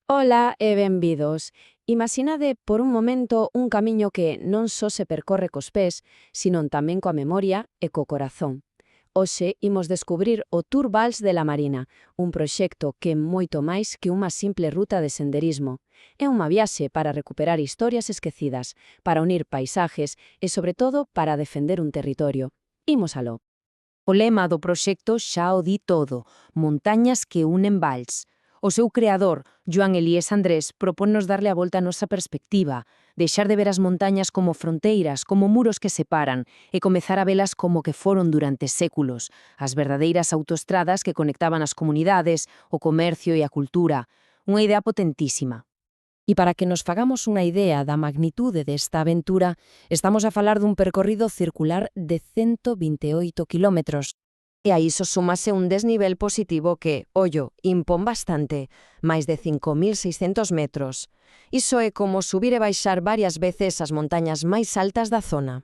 Ola e benvidos. Imaginade por un momento un camiño que non só se percorre cos pés, sino tamén coa memoria e co corazón. Hoxe imos descubrir o Tour Vals de la Marina, un proxecto que é moito máis que unha simple ruta de senderismo. É unha viaxe para recuperar historias esquecidas, para unir paisajes e, sobre todo, para defender un territorio. Imos aló. O lema do proxecto xa o di todo, montañas que unen vals. O seu creador, Joan Elies Andrés, propónnos darle a volta á nosa perspectiva, deixar de ver as montañas como fronteiras, como muros que separan, e comezar a velas como que foron durante séculos, as verdadeiras autoestradas que conectaban as comunidades, o comercio e a cultura. Unha idea potentísima. E para que nos fagamos unha idea da magnitude desta aventura, estamos a falar dun percorrido circular de 128 kilómetros. E a iso súmase un desnivel positivo que, ollo, impón bastante, máis de 5.600 metros. Iso é como subir e baixar varias veces as montañas máis altas da zona.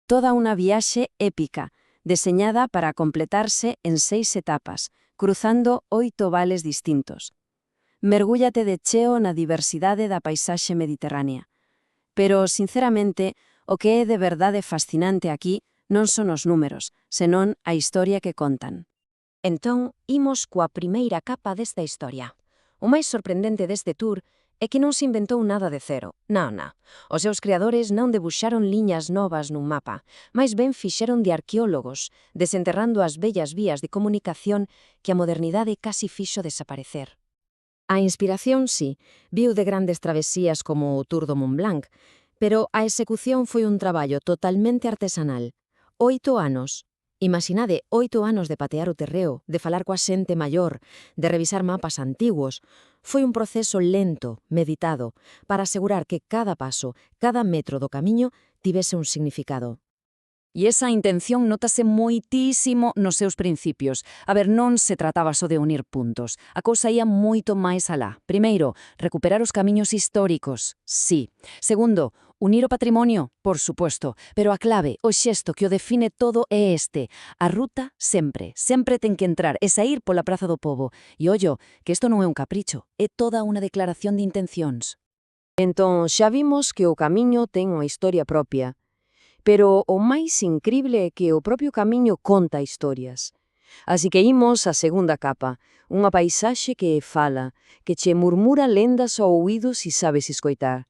Toda unha viaxe épica, deseñada para completarse en 6 etapas, cruzando 8 vales distintos. Mergúllate de cheo na diversidade da paisaxe mediterránea. Pero, sinceramente, o que é de verdade fascinante aquí non son os números, senón a historia que contan. Entón, imos coa primeira capa desta historia. O máis sorprendente deste tour é que non se inventou nada de cero. Non. Os seus creadores non debuxaron liñas novas nun mapa, máis ben fixeron de arqueólogos, desenterrando as vellas vías de comunicación que a modernidade casi fixo desaparecer. A inspiración, sí, viu de grandes travesías como o Tour do Mont Blanc, pero a execución foi un traballo totalmente artesanal. 8 anos. Imaginade 8 anos de patear o terreo, de falar coa xente maior, de revisar mapas antigos. Foi un proceso lento, meditado, para asegurar que cada paso, cada metro do camiño tivese un significado. E esa intención notase moitísimo nos seus principios. A ver, non se trataba só de unir puntos. A cousa ia moito máis alá. Primeiro, recuperar os camiños históricos. Sí. Segundo, unir o patrimonio, por suposto. Pero a clave, o xesto que o define todo é este. A ruta sempre ten que entrar e saír pola Praza do Pobo. E ollo, que isto non é un capricho, é toda unha declaración de intencións. Entón, xa vimos que o camiño ten unha historia propia. Pero o máis incrible é que o propio camiño conta historias. Así que imos á segunda capa, unha paisaxe que fala, que che murmura lendas ao oído si sabes escoitar.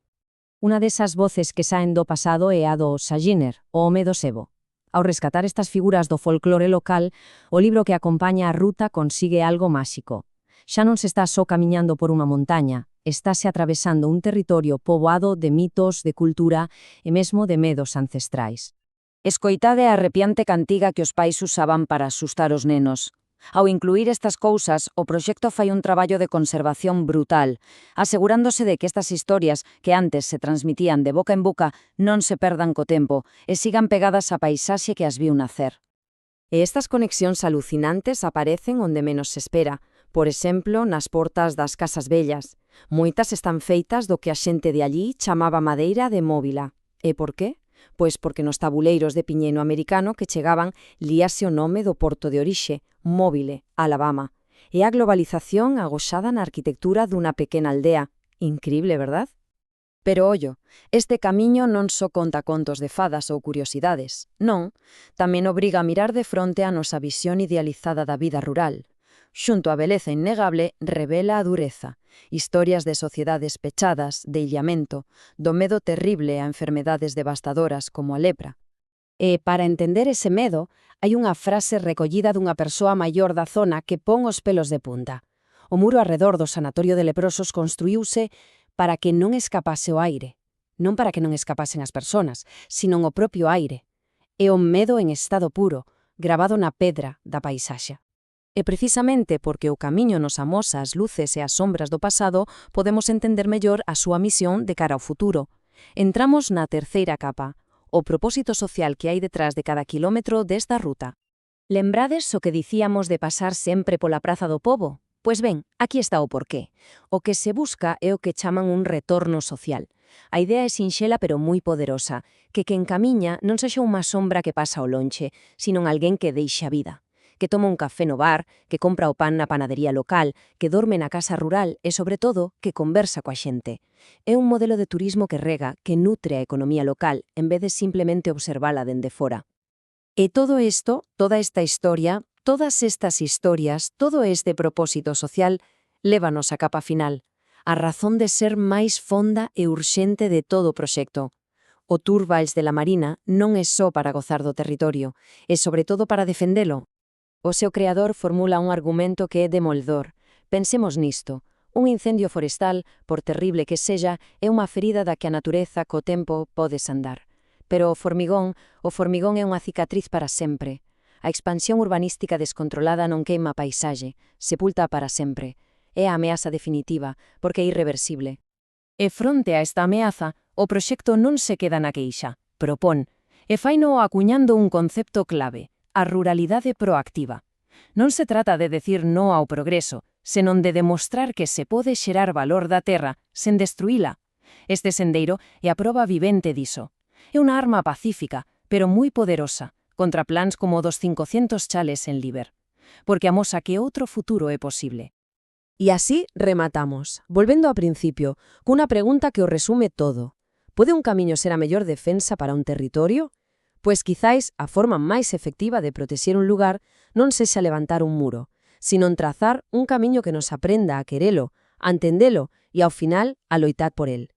Unha desas voces que saen do pasado é a do Saginer, o home do sebo. Ao rescatar estas figuras do folclore local, o libro que acompaña a ruta consigue algo máxico. Xa non se está só camiñando por unha montaña, estáse atravesando un territorio poboado de mitos, de cultura e mesmo de medos ancestrais. Escoitade a arrepiante cantiga que os pais usaban para asustar os nenos. Ao incluir estas cousas, o proxecto fai un traballo de conservación brutal, asegurándose de que estas historias que antes se transmitían de boca en boca non se perdan co tempo e sigan pegadas á paisaxe que as viu nacer. E estas conexións alucinantes aparecen onde menos se espera, por exemplo, nas portas das casas vellas. Moitas están feitas do que a xente de allí chamaba madeira de móvila. E por qué? Pois porque nos tabuleiros de piñeno americano que chegaban líase o nome do porto de orixe, Móvile, Alabama. E a globalización agoxada na arquitectura dunha pequena aldea. Incrible, verdad? Pero ollo, este camiño non só conta contos de fadas ou curiosidades. Non, tamén obriga a mirar de fronte a nosa visión idealizada da vida rural. Xunto á beleza innegable, revela a dureza. Historias de sociedades pechadas, de illamento, do medo terrible a enfermedades devastadoras como a lepra. E, para entender ese medo, hai unha frase recollida dunha persoa maior da zona que pon os pelos de punta. O muro arredor do sanatorio de leprosos construíuse para que non escapase o aire. Non para que non escapasen as persoas, sino o propio aire. É o medo en estado puro, gravado na pedra da paisaxe. E precisamente porque o camiño nos amosa as luces e as sombras do pasado, podemos entender mellor a súa misión de cara ao futuro. Entramos na terceira capa, o propósito social que hai detrás de cada quilómetro desta ruta. Lembrades o que dicíamos de pasar sempre pola Praza do Pobo? Pois ben, aquí está o porqué. O que se busca é o que chaman un retorno social. A idea é sinxela pero moi poderosa, que quen camiña non sexa unha sombra que pasa ao lonche, sino alguén que deixa vida. que toma un café no bar, que compra o pan na panadería local, que dorme na casa rural e, sobre todo, que conversa coa xente. É un modelo de turismo que rega, que nutre a economía local, en vez de simplemente observala dende fora. E todo isto, toda esta historia, todas estas historias, todo este propósito social, lévanos á capa final, a razón de ser máis fonda e urxente de todo o proxecto. O Tour Vals de la Marina non é só para gozar do territorio, é sobre todo para defendelo. O seu creador formula un argumento que é demoledor. Pensemos nisto. Un incendio forestal, por terrible que sexa, é unha ferida da que a natureza, co tempo, pode sandar. Pero o formigón é unha cicatriz para sempre. A expansión urbanística descontrolada non queima a paisaxe, sepulta para sempre. É a ameaza definitiva, porque é irreversible. E fronte a esta ameaza, o proxecto non se queda na queixa, propón, e faino acuñando un concepto clave, a ruralidade proactiva. Non se trata de decir no ao progreso, senón de demostrar que se pode xerar valor da terra sen destruíla. Este sendeiro é a proba vivente diso. É unha arma pacífica, pero moi poderosa, contra plans como dos 500 chales en Liber, porque amosa que outro futuro é posible. Y así rematamos, volvendo ao principio, cunha pregunta que o resume todo. Pode un camiño ser a mellor defensa para un territorio? Pois quizáis a forma máis efectiva de protexer un lugar non sexa levantar un muro, sino trazar un camiño que nos aprenda a querelo, a entendelo e, ao final, a loitar por el.